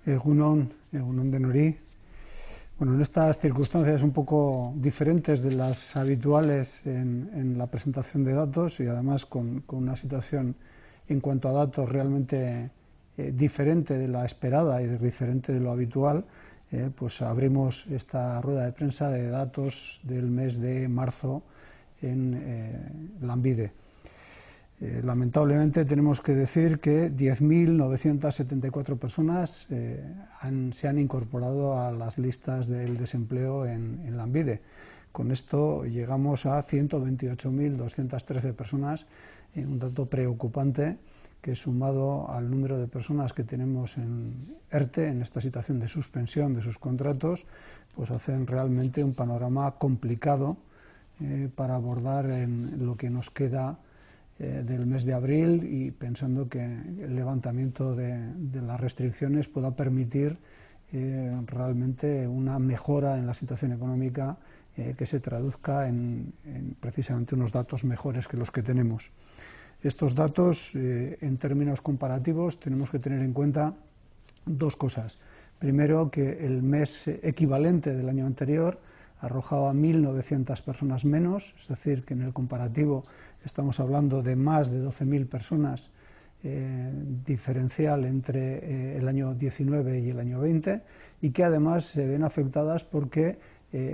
Egunon de Nuri. Bueno, en estas circunstancias un poco diferentes de las habituales en la presentación de datos y además con una situación en cuanto a datos realmente diferente de la esperada y diferente de lo habitual, pues abrimos esta rueda de prensa de datos del mes de marzo en Lanbide. Lamentablemente tenemos que decir que 10.974 personas se han incorporado a las listas del desempleo en Lanbide. Con esto llegamos a 128.213 personas, un dato preocupante que, sumado al número de personas que tenemos en ERTE, en esta situación de suspensión de sus contratos, pues hacen realmente un panorama complicado para abordar en lo que nos queda del mes de abril, y pensando que el levantamiento de las restricciones pueda permitir realmente una mejora en la situación económica que se traduzca en precisamente unos datos mejores que los que tenemos. Estos datos, en términos comparativos, tenemos que tener en cuenta dos cosas. Primero, que el mes equivalente del año anterior arrojaba 1.900 personas menos, es decir, que en el comparativo estamos hablando de más de 12.000 personas diferencial entre el año 19 y el año 20, y que además se ven afectadas porque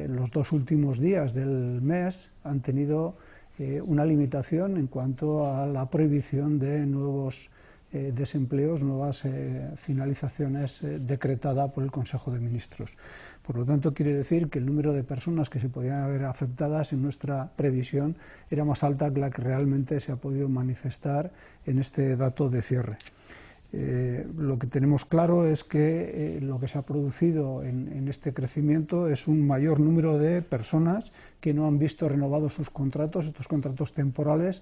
los dos últimos días del mes han tenido una limitación en cuanto a la prohibición de nuevos desempleos, nuevas finalizaciones decretada por el Consejo de Ministros. Por lo tanto, quiere decir que el número de personas que se podían ver afectadas en nuestra previsión era más alta que la que realmente se ha podido manifestar en este dato de cierre. Lo que tenemos claro es que lo que se ha producido en este crecimiento es un mayor número de personas que no han visto renovados sus contratos, estos contratos temporales,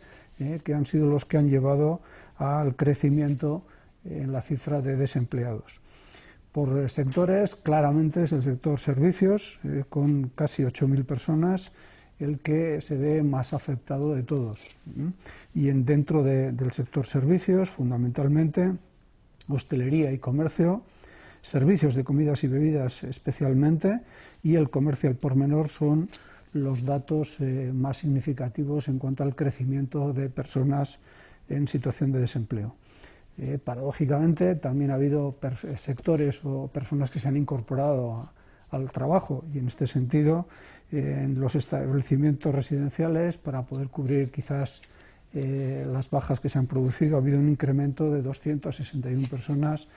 que han sido los que han llevado al crecimiento en la cifra de desempleados. Por sectores, claramente es el sector servicios, con casi 8.000 personas, el que se ve más afectado de todos. Y dentro del sector servicios, fundamentalmente, hostelería y comercio, servicios de comidas y bebidas especialmente, y el comercio al por menor son los datos más significativos en cuanto al crecimiento de personas en situación de desempleo. Paradójicamente, también ha habido sectores o personas que se han incorporado al trabajo, y en este sentido, en los establecimientos residenciales, para poder cubrir quizás las bajas que se han producido, ha habido un incremento de 261 personas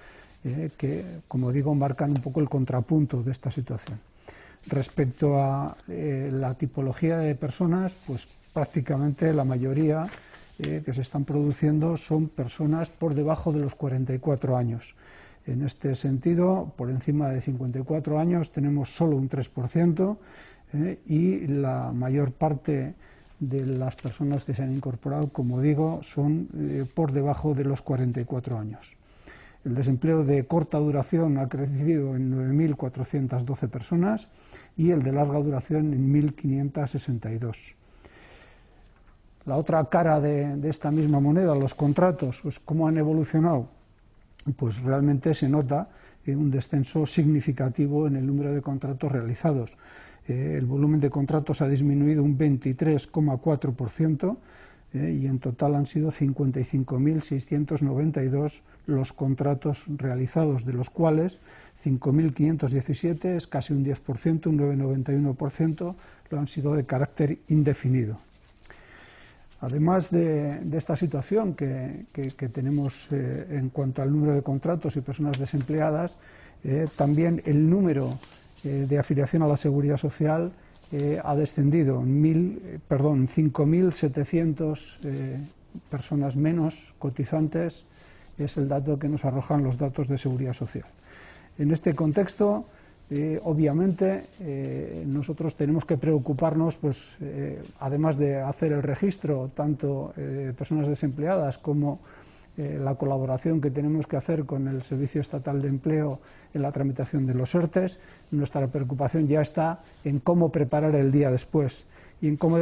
que, como digo, marcan un poco el contrapunto de esta situación. Respecto a la tipología de personas, pues prácticamente la mayoría que se están produciendo son personas por debajo de los 44 años. En este sentido, por encima de 54 años tenemos solo un 3%, y la mayor parte de las personas que se han incorporado, como digo, son por debajo de los 44 años. El desempleo de corta duración ha crecido en 9.412 personas y el de larga duración en 1.562. La otra cara de esta misma moneda, los contratos, pues ¿cómo han evolucionado? Pues realmente se nota un descenso significativo en el número de contratos realizados. El volumen de contratos ha disminuido un 23,4%, y en total han sido 55.692 los contratos realizados, de los cuales 5.517, es casi un 10%, un 9,91%, lo han sido de carácter indefinido. Además de esta situación que tenemos en cuanto al número de contratos y personas desempleadas, también el número de afiliación a la Seguridad Social ha descendido, 5.700 personas menos cotizantes es el dato que nos arrojan los datos de Seguridad Social. En este contexto, obviamente, nosotros tenemos que preocuparnos, pues, además de hacer el registro tanto de personas desempleadas como la colaboración que tenemos que hacer con el Servicio Estatal de Empleo en la tramitación de los ERTEs. Nuestra preocupación ya está en cómo preparar el día después. Y en cómo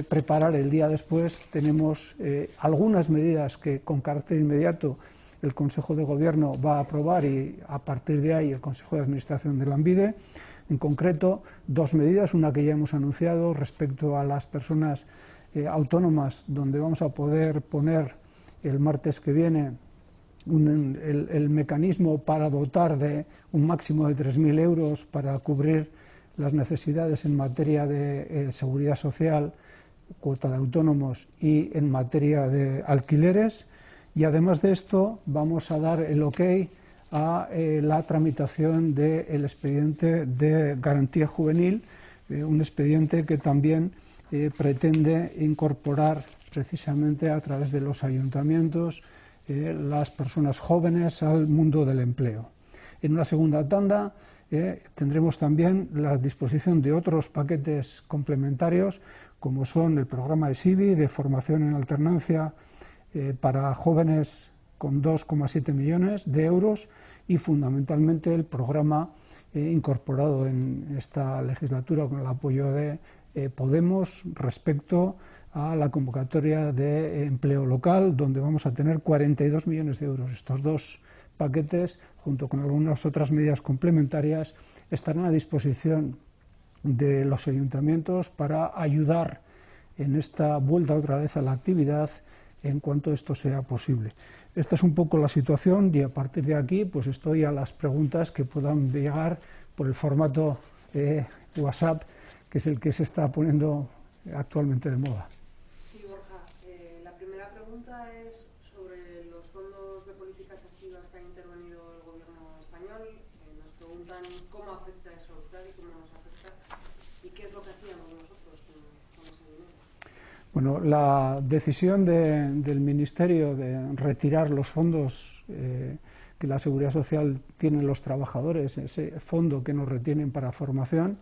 preparar el día después tenemos algunas medidas que con carácter inmediato el Consejo de Gobierno va a aprobar y a partir de ahí el Consejo de Administración de Lanbide. En concreto, dos medidas, una que ya hemos anunciado respecto a las personas autónomas, donde vamos a poder poner el martes que viene el mecanismo para dotar de un máximo de 3.000 euros para cubrir las necesidades en materia de seguridad social, cuota de autónomos y en materia de alquileres. Y además de esto vamos a dar el ok a la tramitación del expediente de garantía juvenil, un expediente que también pretende incorporar precisamente a través de los ayuntamientos las personas jóvenes al mundo del empleo. En una segunda tanda tendremos también la disposición de otros paquetes complementarios, como son el programa de SIBI, de formación en alternancia para jóvenes con 2,7 millones de euros y fundamentalmente el programa incorporado en esta legislatura con el apoyo de Podemos respecto a la convocatoria de empleo local, donde vamos a tener 42 millones de euros. Estos dos paquetes, junto con algunas otras medidas complementarias, estarán a disposición de los ayuntamientos para ayudar en esta vuelta otra vez a la actividad en cuanto esto sea posible. Esta es un poco la situación y a partir de aquí pues estoy a las preguntas que puedan llegar por el formato WhatsApp, que es el que se está poniendo actualmente de moda. Sí, Borja, la primera pregunta es sobre los fondos de políticas activas que ha intervenido el gobierno español. Nos preguntan cómo afecta eso a Euskadi, cómo nos afecta y qué es lo que hacíamos nosotros con ese dinero. Bueno, la decisión del Ministerio de retirar los fondos que la Seguridad Social tienen los trabajadores, ese fondo que nos retienen para formación,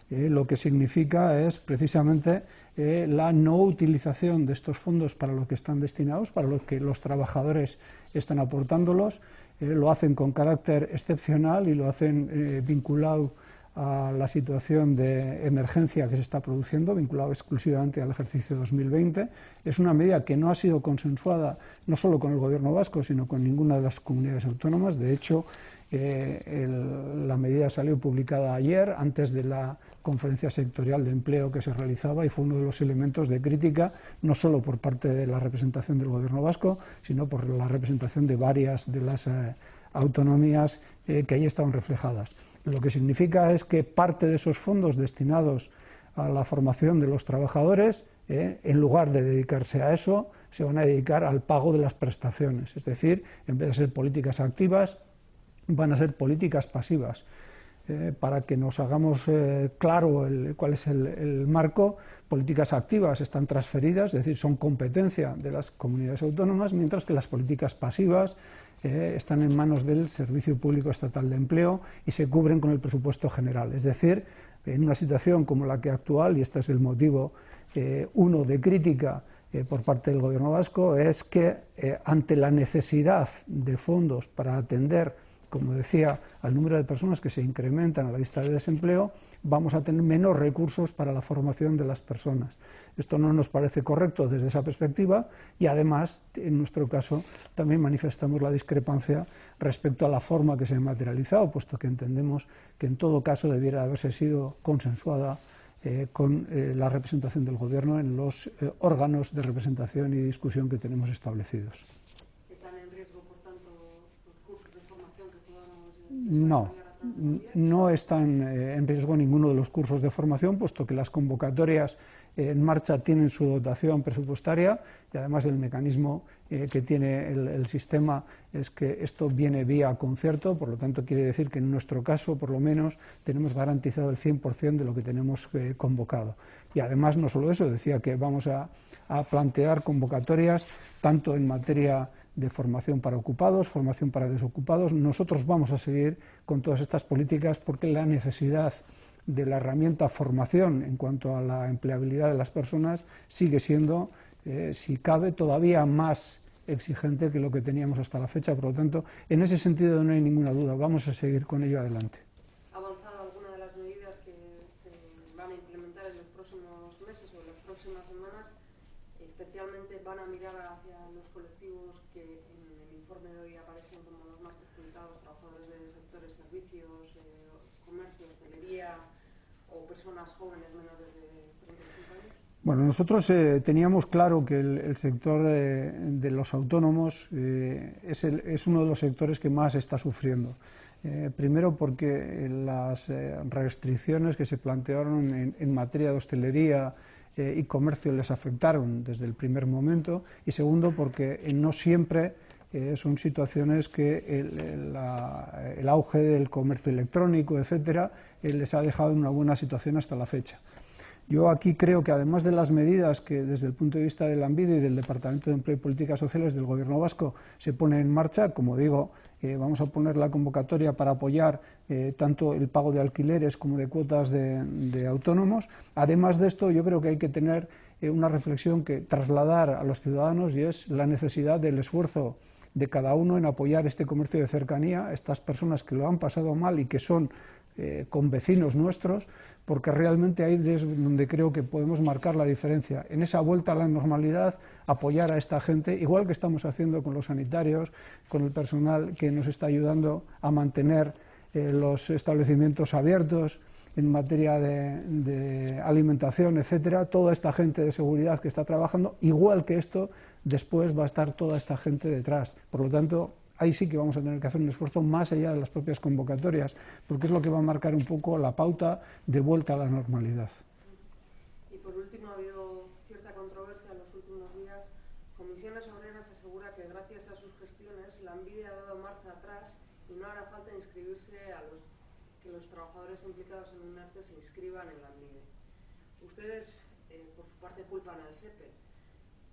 lo que significa es precisamente la no utilización de estos fondos para lo que están destinados, para lo que los trabajadores están aportándolos. Lo hacen con carácter excepcional y lo hacen vinculado a la situación de emergencia que se está produciendo, vinculado exclusivamente al ejercicio 2020. Es una medida que no ha sido consensuada no solo con el Gobierno vasco, sino con ninguna de las comunidades autónomas. De hecho, la medida salió publicada ayer, antes de la conferencia sectorial de empleo que se realizaba, y fue uno de los elementos de crítica, no solo por parte de la representación del Gobierno vasco, sino por la representación de varias de las autonomías que ahí estaban reflejadas. Lo que significa es que parte de esos fondos destinados a la formación de los trabajadores, en lugar de dedicarse a eso, se van a dedicar al pago de las prestaciones. Es decir, en vez de ser políticas activas, van a ser políticas pasivas. Para que nos hagamos claro cuál es el marco, políticas activas están transferidas, es decir, son competencia de las comunidades autónomas, mientras que las políticas pasivas están en manos del Servicio Público Estatal de Empleo y se cubren con el presupuesto general. Es decir, en una situación como la que actual, y este es el motivo uno de crítica por parte del Gobierno vasco, es que ante la necesidad de fondos para atender, como decía, al número de personas que se incrementan a la lista de desempleo, vamos a tener menos recursos para la formación de las personas. Esto no nos parece correcto desde esa perspectiva y además, en nuestro caso, también manifestamos la discrepancia respecto a la forma que se ha materializado, puesto que entendemos que en todo caso debiera haberse sido consensuada con la representación del Gobierno en los órganos de representación y discusión que tenemos establecidos. No, no están en riesgo ninguno de los cursos de formación, puesto que las convocatorias en marcha tienen su dotación presupuestaria y además el mecanismo que tiene el sistema es que esto viene vía concierto, por lo tanto quiere decir que en nuestro caso, por lo menos, tenemos garantizado el 100% de lo que tenemos convocado. Y además, no solo eso, decía que vamos a plantear convocatorias tanto en materia de formación para ocupados, formación para desocupados. Nosotros vamos a seguir con todas estas políticas porque la necesidad de la herramienta formación en cuanto a la empleabilidad de las personas sigue siendo, si cabe, todavía más exigente que lo que teníamos hasta la fecha. Por lo tanto, en ese sentido no hay ninguna duda, vamos a seguir con ello adelante. ¿Ha avanzado alguna de las medidas que se van a implementar en los próximos meses o en las próximas semanas especialmente van a mirar hacia los colectivos que en el informe de hoy aparecen como los más perjudicados, trabajadores de sectores servicios, comercio, hostelería o personas jóvenes menores de 35 años? Bueno, nosotros teníamos claro que el sector de los autónomos es uno de los sectores que más está sufriendo. Primero porque las restricciones que se plantearon en materia de hostelería y comercio les afectaron desde el primer momento, y segundo porque no siempre son situaciones que el auge del comercio electrónico, etcétera, les ha dejado en una buena situación hasta la fecha. Yo aquí creo que, además de las medidas que desde el punto de vista de Lanbide y del Departamento de Empleo y Políticas Sociales del Gobierno vasco se pone en marcha, como digo, vamos a poner la convocatoria para apoyar tanto el pago de alquileres como de cuotas de autónomos. Además de esto, yo creo que hay que tener una reflexión que trasladar a los ciudadanos, y es la necesidad del esfuerzo de cada uno en apoyar este comercio de cercanía, estas personas que lo han pasado mal y que son convecinos nuestros, porque realmente ahí es donde creo que podemos marcar la diferencia. En esa vuelta a la normalidad, apoyar a esta gente, igual que estamos haciendo con los sanitarios, con el personal que nos está ayudando a mantener los establecimientos abiertos en materia de alimentación, etcétera. Toda esta gente de seguridad que está trabajando, igual que esto, después va a estar toda esta gente detrás. Por lo tanto, ahí sí que vamos a tener que hacer un esfuerzo más allá de las propias convocatorias, porque es lo que va a marcar un poco la pauta de vuelta a la normalidad. Y por último, ha habido cierta controversia en los últimos días. Comisiones Obreras asegura que gracias a sus gestiones Lanbide ha dado marcha atrás y no hará falta inscribirse que los trabajadores implicados en un ERTE se inscriban en Lanbide. Ustedes, por su parte, culpan al SEPE.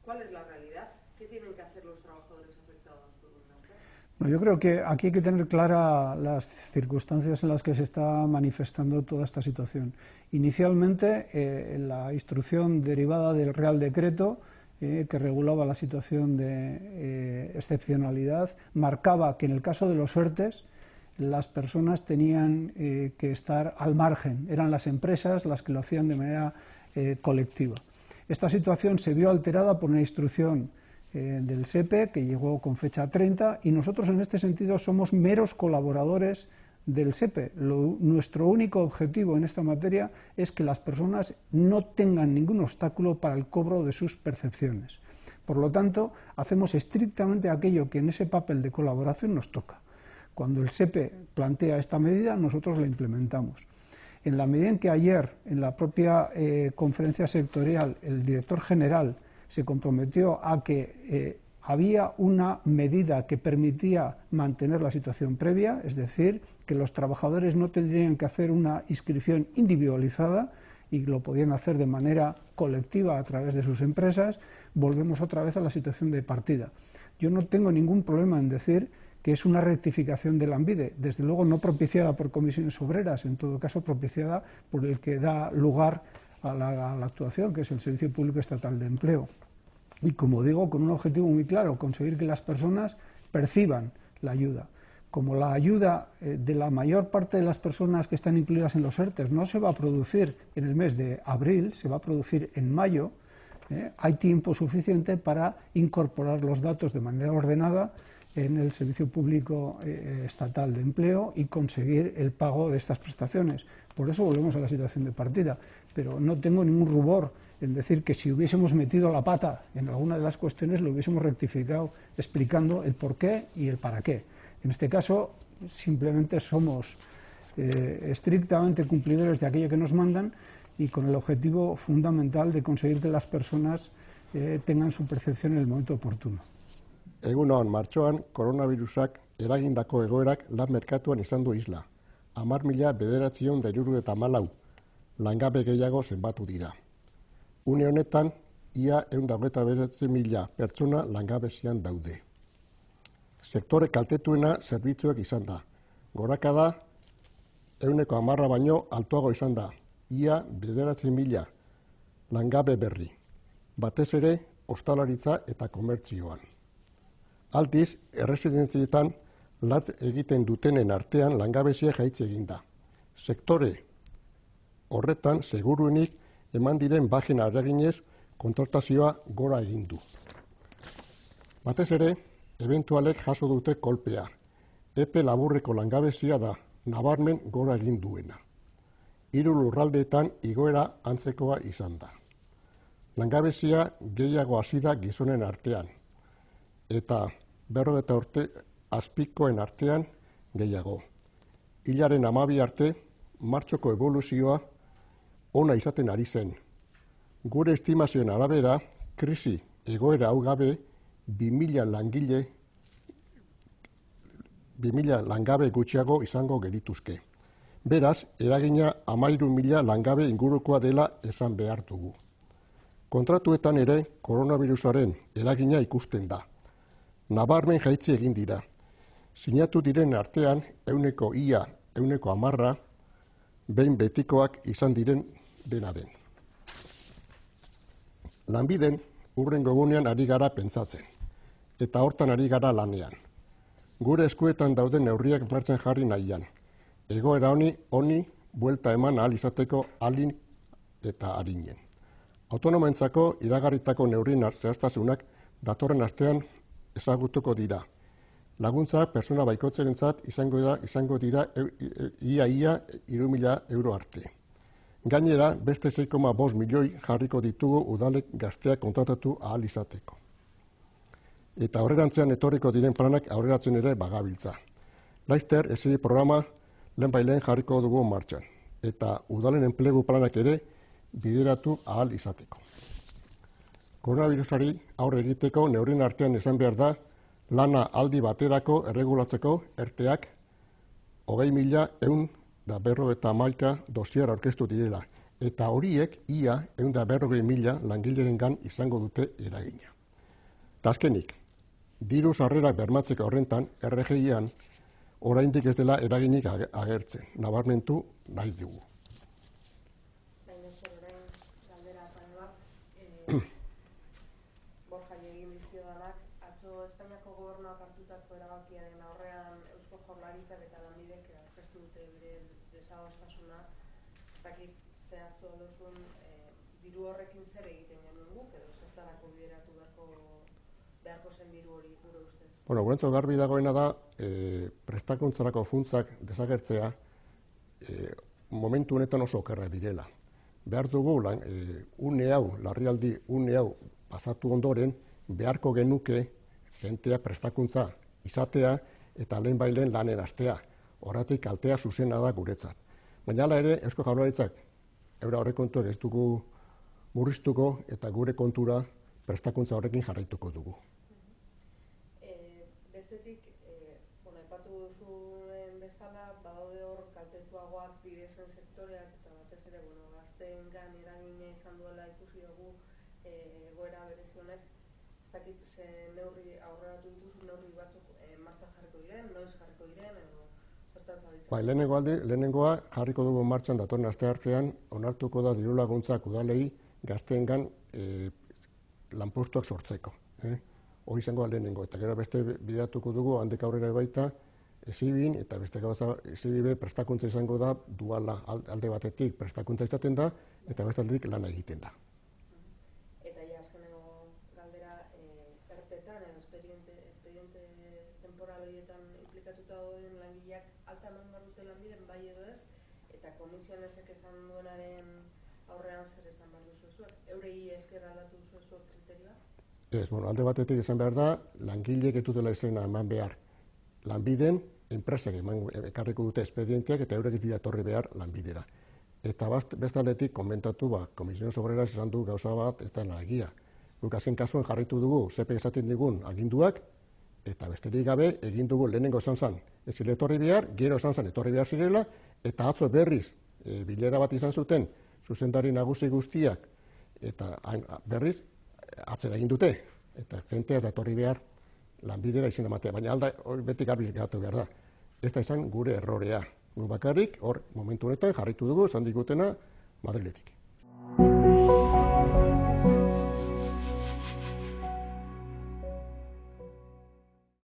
¿Cuál es la realidad? ¿Qué tienen que hacer los trabajadores afectados por un ERTE? Bueno, yo creo que aquí hay que tener claras las circunstancias en las que se está manifestando toda esta situación. Inicialmente, la instrucción derivada del Real Decreto que regulaba la situación de excepcionalidad marcaba que en el caso de los ERTEs las personas tenían que estar al margen, eran las empresas las que lo hacían de manera colectiva. Esta situación se vio alterada por una instrucción del SEPE que llegó con fecha 30, y nosotros en este sentido somos meros colaboradores del SEPE. Nuestro único objetivo en esta materia es que las personas no tengan ningún obstáculo para el cobro de sus percepciones. Por lo tanto, hacemos estrictamente aquello que en ese papel de colaboración nos toca. Cuando el SEPE plantea esta medida, nosotros la implementamos. En la medida en que ayer, en la propia conferencia sectorial, el director general se comprometió a que había una medida que permitía mantener la situación previa, es decir, que los trabajadores no tendrían que hacer una inscripción individualizada y lo podían hacer de manera colectiva a través de sus empresas, volvemos otra vez a la situación de partida. Yo no tengo ningún problema en decir que es una rectificación de Lanbide, desde luego no propiciada por comisiones obreras, en todo caso propiciada por el que da lugar a la actuación, que es el Servicio Público Estatal de Empleo. Y como digo, con un objetivo muy claro, conseguir que las personas perciban la ayuda. Como la ayuda de la mayor parte de las personas que están incluidas en los ERTEs no se va a producir en el mes de abril, se va a producir en mayo, hay tiempo suficiente para incorporar los datos de manera ordenada en el Servicio Público Estatal de Empleo y conseguir el pago de estas prestaciones. Por eso volvemos a la situación de partida, pero no tengo ningún rubor en decir que si hubiésemos metido la pata en alguna de las cuestiones lo hubiésemos rectificado explicando el por qué y el para qué. En este caso simplemente somos estrictamente cumplidores de aquello que nos mandan y con el objetivo fundamental de conseguir que las personas tengan su percepción en el momento oportuno. Egunon, martxoan, koronavirusak eragindako egoerak lan merkatuan izan du isla. 10.974 langabe gehiago zenbatu dira. Une honetan, ia 129.000 pertsona langabezian daude. Sektore kaltetuena zerbitzuek izan da. Gorakada 10% baino altuago izan da, ia 9.000 langabe berri. Batez ere, ostalaritza eta komertzioan. Aldiz, erresidentzietan lat egiten dutenen artean langabezia jaitsi egin da. Sektore horretan seguruenik eman diren bajen eraginez kontratazioa gora egin du. Batez ere, ebentualek jaso dute kolpea. Epe laburreko langabezia da, nabarmen gora egin duena. 3 lurraldeetan igoera antzekoa izan da. Langabezia gehiago hasi da gizonen artean, eta 40 urte azpikoen artean gehiago. Hilaren 12 arte, martxoko eboluzioa ona izaten ari zen. Gure estimazioen arabera, krisi egoera hau gabe 2000 langabe gutxiago izango gerituzke. Beraz, eragina 13.000 langabe ingurukoa dela esan behar dugu. Kontratuetan ere koronavirusaren eragina ikusten da. Nabarmen jaitsi egin dira. Sinatu diren artean ia 10% behin betikoak izan diren dena den. Lanbiden hurrengo egunean ari gara pentsatzen, eta hortan ari gara lanean. Gure eskuetan dauden neurriak martxan jarri nahian. Egoera honi buelta eman ahal izateko alin eta arinen. Autonomoentzako iragarritako neurrien zehaztasunak datorren astean ezagutuko dira. Laguntza pertsona baikotzerentzat izango dira ia 3.000 euro arte. Gainera, beste 6,5 milioi jarriko ditugu udalek gazteak kontratatu ahal izateko. Eta aurrerantzean etorriko diren planak aurreratzen ere bagabiltza. Laster, SI programa lehenbailen jarriko dugu martxan, eta udalen enplegu planak ere bideratu ahal izateko. Koronavirusari aurre egiteko neurrien artean esan behar da, lana aldi baterako erregulatzeko erteak 20.141 dosier aurkeztu direla, eta horiek ia 140.000 langilerengan izango dute eragina. Ta azkenik, diru sarrerak bermatzeko horrentan, RGIan oraindik ez dela eraginik agertzen, nabarmentu nahi dugu. Espainiako gobernuak hartutako erabakiaren aurrean Eusko Jaurlaritzak eta Lanbidek aurkeztu dute bere desadostasuna. Ez dakit zehaztu duzun diru horrekin zer egiten genuen guk, edo zertarako bideratu beharko zen diru hori gure ustez? Guretzat garbi dagoena da, prestakuntzarako funtsak desagertzea momentu honetan oso okerrak direla. Behar dugu, larrialdi une hau pasatu ondoren, beharko genuke jentea prestakuntza izatea eta lehenbailen lanen hastea. Horregatik kaltea zuzena da guretzat. Baina hala ere, Eusko Jaurlaritzak aurrekontuak ez dugu murriztuko eta gure kontura prestakuntza horrekin jarraituko dugu. Bestetik, aipatu duzuen bezala, badaude hor kaltetuagoak direzen sektoreak eta batez ere, gazteengan eragina izan duela ikusi dugu egoera berezi honek. Ez dakit ze neurri aurreratu dituzu, neurri batzuk martxan jarriko diren, noiz jarriko diren, edo zertan zabiltzen? Lehenengoa jarriko dugu martxan datorren asteartean, onartuko da diru laguntzak udalei gazteengan lanpostuak sortzeko. Hori izango lehenengo, eta gero beste bideratuko dugu, handik aurrera baita, esibin, eta beste gauza esibibe prestakuntza izango da, duala alde batetik prestakuntza izaten da, eta beste aldetik lana egiten da. Eta azkeneko galdera, ertetan edo expediente temporal horietan implikatuta dauden langileak alta eman behar dute Lanbiden, bai edo ez, eta komisionesek esan duenaren aurrean zer esan behar duzu zuek? Eurei esker aldatu duzu zuek kriterioa? Ez, alde batetik esan behar da, langileek ez dutela izena eman behar Lanbiden, enpresak ekarriko dute expedienteak eta eurek ez dira etorri behar Lanbidera. Eta beste aldetik komentatu, Komisiones Obreras esan du gauza bat ez da egia. Guk azken kasuan jarritu dugu, zepe esaten digun aginduak, eta besterik gabe egin dugu lehenengo esan zan. Ez zile etorri behar, gero esan zan etorri behar zirela, eta atzo berriz bilera bat izan zuten, zuzendari nagusi guztiak, eta berriz atzera egin dute, eta jentea ez da etorri behar Lanbidera izena ematea, baina beti garbi gatu behar da. Ez da izan gure errorea. Gu bakarrik, hor momentu honetan jarritu dugu, esan digutena Madriletik.